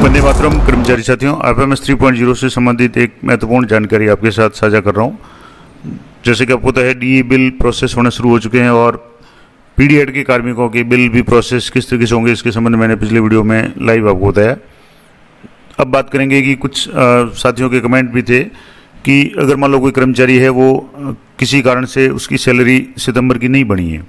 वंदे मातरम कर्मचारी साथियों, एफएमएस 3.0 से संबंधित एक महत्वपूर्ण जानकारी आपके साथ साझा कर रहा हूं। जैसे कि आपको पता है, डीए बिल प्रोसेस होना शुरू हो चुके हैं और पीडीएड के कार्मिकों के बिल भी प्रोसेस किस तरीके से होंगे, इसके संबंध में मैंने पिछले वीडियो में लाइव आपको बताया। अब बात करेंगे कि कुछ साथियों के कमेंट भी थे कि अगर मान लो कोई कर्मचारी है, वो किसी कारण से उसकी सैलरी सितंबर की नहीं बनी है,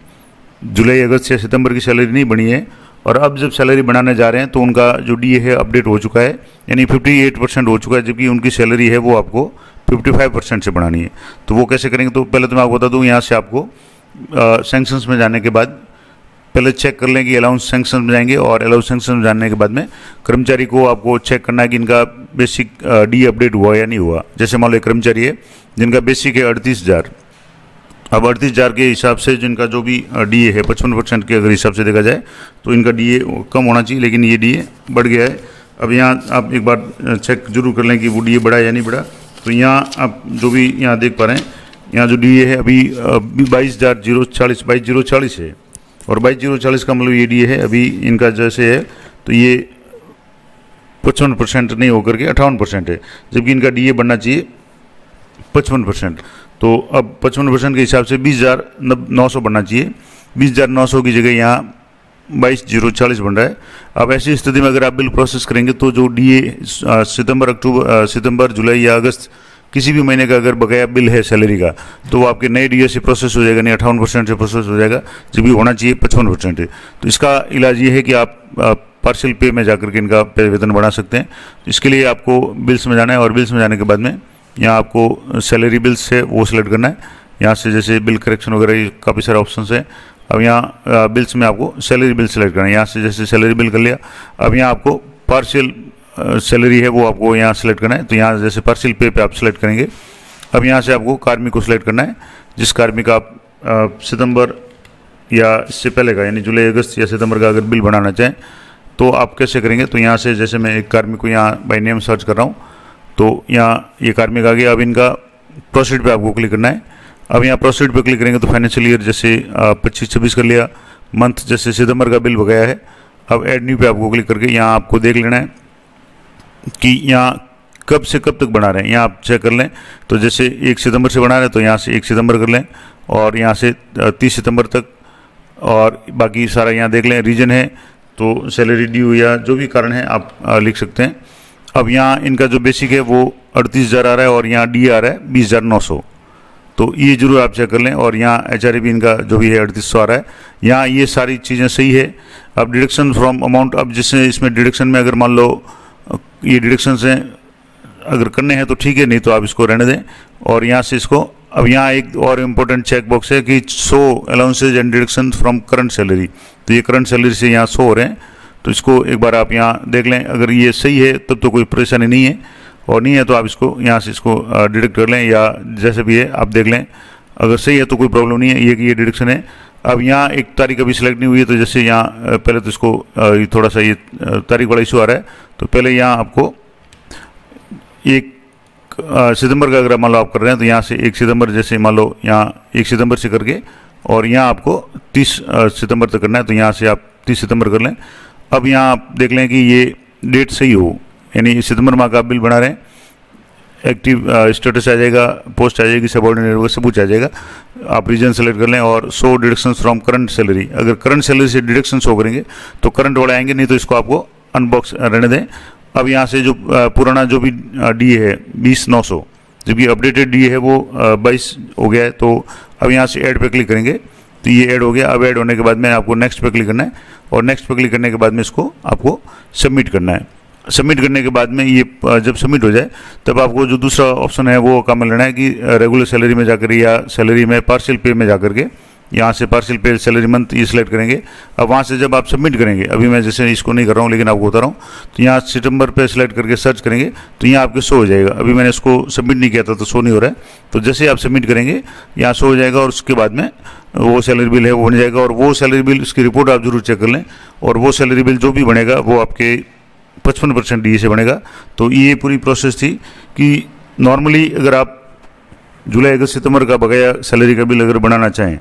जुलाई अगस्त या सितंबर की सैलरी नहीं बनी है, और अब जब सैलरी बनाने जा रहे हैं तो उनका जो डीए है अपडेट हो चुका है, यानी 58% हो चुका है, जबकि उनकी सैलरी है वो आपको 55% से बढ़ानी है। तो वो कैसे करेंगे? तो पहले तो मैं आपको बता दूं, यहाँ से आपको सैंक्शंस में जाने के बाद पहले चेक कर लें कि अलाउंस सैंक्शन में जाएंगे, और अलाउंस सैंक्शन में जाने के बाद में कर्मचारी को आपको चेक करना है कि इनका बेसिक डी अपडेट हुआ या नहीं हुआ। जैसे मान लो एक कर्मचारी है जिनका बेसिक है 38,000, अब 38,000 के हिसाब से जिनका जो भी डीए है 55% के अगर हिसाब से देखा जाए तो इनका डीए कम होना चाहिए, लेकिन ये डीए बढ़ गया है। अब यहाँ आप एक बार चेक जरूर कर लें कि वो डीए बढ़ा या नहीं बढ़ा। तो यहाँ आप जो भी यहाँ देख पा रहे हैं, यहाँ जो डीए है अभी 22,040 है, और 22,040 का मतलब ये डीए है अभी इनका जैसे है तो ये 55% नहीं होकर के 58% है, जबकि इनका डीए बढ़ना चाहिए 55%। तो अब 55% के हिसाब से 20,900 बनना चाहिए। 20,900 की जगह यहाँ 22,040 बन रहा है। अब ऐसी स्थिति में अगर आप बिल प्रोसेस करेंगे तो जो डीए सितंबर, जुलाई या अगस्त किसी भी महीने का अगर बकाया बिल है सैलरी का, तो वो आपके नए डीए से प्रोसेस हो जाएगा, नहीं 58% से प्रोसेस हो जाएगा, जबकि होना चाहिए 55% है। तो इसका इलाज ये है कि आप पार्शियल पे में जाकर के इनका वेतन बढ़ा सकते हैं। तो इसके लिए आपको बिल्स में जाना है, और बिल्स में जाने के बाद में यहाँ आपको सैलरी बिल्स है वो सिलेक्ट करना है। यहाँ से जैसे बिल करेक्शन वगैरह काफ़ी सारे ऑप्शंस हैं। अब यहाँ बिल्स में आपको सैलरी बिल सिलेक्ट करना है। यहाँ से जैसे सैलरी बिल कर लिया, अब यहाँ आपको पार्शियल सैलरी है वो आपको यहाँ सेलेक्ट करना है। तो यहाँ जैसे पार्शियल पे आप सेलेक्ट करेंगे। अब यहाँ से आपको कार्मिक को सिलेक्ट करना है, जिस कार्मिक आप सितंबर या इससे पहले का, यानी जुलाई अगस्त या सितंबर का अगर बिल बनाना चाहें तो आप कैसे करेंगे? तो यहाँ से जैसे मैं एक कार्मिक को यहाँ बाय नेम सर्च कर रहा हूँ, तो यहाँ ये कार्मिक आ गया। अब इनका प्रोसीड पे आपको क्लिक करना है। अब यहाँ प्रोसीड पे क्लिक करेंगे तो फाइनेंशियल ईयर जैसे 25-26 कर लिया, मंथ जैसे सितंबर का बिल बकाया है। अब ऐड न्यू पे आपको क्लिक करके यहाँ आपको देख लेना है कि यहाँ कब से कब तक बना रहे हैं, यहाँ आप चेक कर लें। तो जैसे 1 सितंबर से बना रहे हैं तो यहाँ से 1 सितंबर कर लें, और यहाँ से 30 सितंबर तक, और बाकी सारा यहाँ देख लें। रीजन है तो सैलरी ड्यू या जो भी कारण है आप लिख सकते हैं। अब यहाँ इनका जो बेसिक है वो 38,000 आ रहा है, और यहाँ डी आ रहा है 20,900, तो ये जरूर आप चेक कर लें। और यहाँ एचआरए भी इनका जो भी है 3800 आ रहा है। यहाँ ये सारी चीज़ें सही है। अब डिडक्शन फ्रॉम अमाउंट, अब जिससे इसमें डिडक्शन में अगर मान लो ये डिडक्शन हैं अगर करने हैं तो ठीक है, नहीं तो आप इसको रहने दें। और यहाँ से इसको, अब यहाँ एक और इम्पोर्टेंट चेक बॉक्स है कि show allowances and deduction from current salary, तो ये करंट सैलरी से यहाँ शो हो रहे हैं। तो इसको एक बार आप यहाँ देख लें, अगर ये सही है तब तो कोई परेशानी नहीं है, और नहीं है तो आप इसको यहाँ से इसको डिडक्ट कर लें, या जैसे भी है आप देख लें। अगर सही है तो कोई प्रॉब्लम नहीं है, ये डिडक्शन है। अब यहाँ एक तारीख अभी सिलेक्ट नहीं हुई है, तो जैसे यहाँ पहले तो इसको थोड़ा सा ये तारीख वाला इशू आ रहा है। तो पहले यहाँ आपको 1 सितंबर का अगर मान लो आप कर रहे हैं तो यहाँ से 1 सितंबर, जैसे मान लो यहाँ 1 सितंबर से करके, और यहाँ आपको 30 सितंबर तक करना है, तो यहाँ से आप 30 सितंबर कर लें। अब यहाँ आप देख लें कि ये डेट सही हो, यानी सितंबर माह का आप बिल बना रहे हैं। एक्टिव स्टेटस आ जाएगा, पोस्ट आ जाएगी, सबऑर्डिनेट होगा, सब कुछ आ जाएगा। आप रीजन सेलेक्ट कर लें, और show deduction from current salary, अगर करंट सैलरी से डिडक्शन शो करेंगे तो करंट वाले आएंगे, नहीं तो इसको आपको अनबॉक्स रहने दें। अब यहाँ से जो पुराना जो भी डी है 20,900, जबकि अपडेटेड डी है वो 22 हो गया है। तो अब यहाँ से ऐड पे क्लिक करेंगे तो ये ऐड हो गया। अब ऐड होने के बाद में आपको नेक्स्ट पे क्लिक करना है, और नेक्स्ट पे क्लिक करने के बाद में इसको आपको सबमिट करना है। सबमिट करने के बाद में ये जब सबमिट हो जाए तब आपको जो दूसरा ऑप्शन है वो काम में लेना है कि रेगुलर सैलरी में जाकर या सैलरी में पार्शियल पे में जाकर के, यहाँ से पार्शियल पे सैलरी मंथ ये सिलेक्ट करेंगे। अब वहाँ से जब आप सबमिट करेंगे, अभी मैं जैसे इसको नहीं कर रहा हूँ लेकिन आपको बता रहा हूँ, तो यहाँ सितंबर पे सिलेक्ट करके सर्च करेंगे तो यहाँ आपके शो हो जाएगा। अभी मैंने इसको सबमिट नहीं किया था तो शो नहीं हो रहा है, तो जैसे आप सबमिट करेंगे यहाँ शो हो जाएगा, और उसके बाद में वो सैलरी बिल है वो बन जाएगा। और वो सैलरी बिल, उसकी रिपोर्ट आप जरूर चेक कर लें, और वो सैलरी बिल जो भी बनेगा वो आपके 55% डीए से बनेगा। तो ये पूरी प्रोसेस थी कि नॉर्मली अगर आप जुलाई अगस्त सितंबर का बकाया सैलरी का बिल अगर बनाना चाहें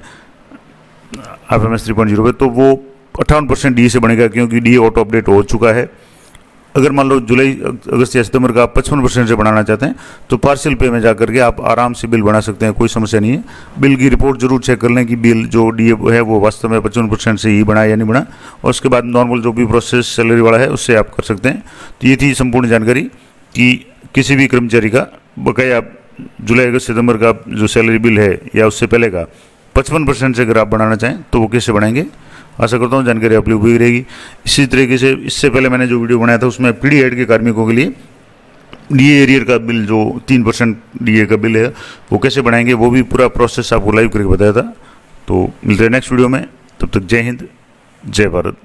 एफएमएस 3.0 पे, तो वो 58% डीए से बनेगा, क्योंकि डीए ऑटो अपडेट हो चुका है। अगर मान लो जुलाई अगस्त या सितंबर का आप 55% से बढ़ाना चाहते हैं तो पार्शियल पे में जाकर के आप आराम से बिल बढ़ा सकते हैं, कोई समस्या नहीं है। बिल की रिपोर्ट जरूर चेक कर लें कि बिल जो डीए है वो वास्तव में 55% से ही बढ़ा या नहीं बढ़ा, और उसके बाद नॉर्मल जो भी प्रोसेस सैलरी वाला है उससे आप कर सकते हैं। तो ये थी संपूर्ण जानकारी कि किसी भी कर्मचारी का बकाया जुलाई अगस्त सितंबर का जो सैलरी बिल है या उससे पहले का 55% से अगर आप बढ़ाना चाहें तो वो कैसे बढ़ाएंगे। आशा करता हूँ जानकारी आप लोग उपयोगी रहेगी। इसी तरीके से इससे पहले मैंने जो वीडियो बनाया था उसमें पीडी हेड के कार्मिकों के लिए डीए एरियर का बिल जो 3% डीए का बिल है वो कैसे बनाएंगे, वो भी पूरा प्रोसेस आपको लाइव करके बताया था। तो मिलते हैं नेक्स्ट वीडियो में, तब तक जय हिंद, जय भारत।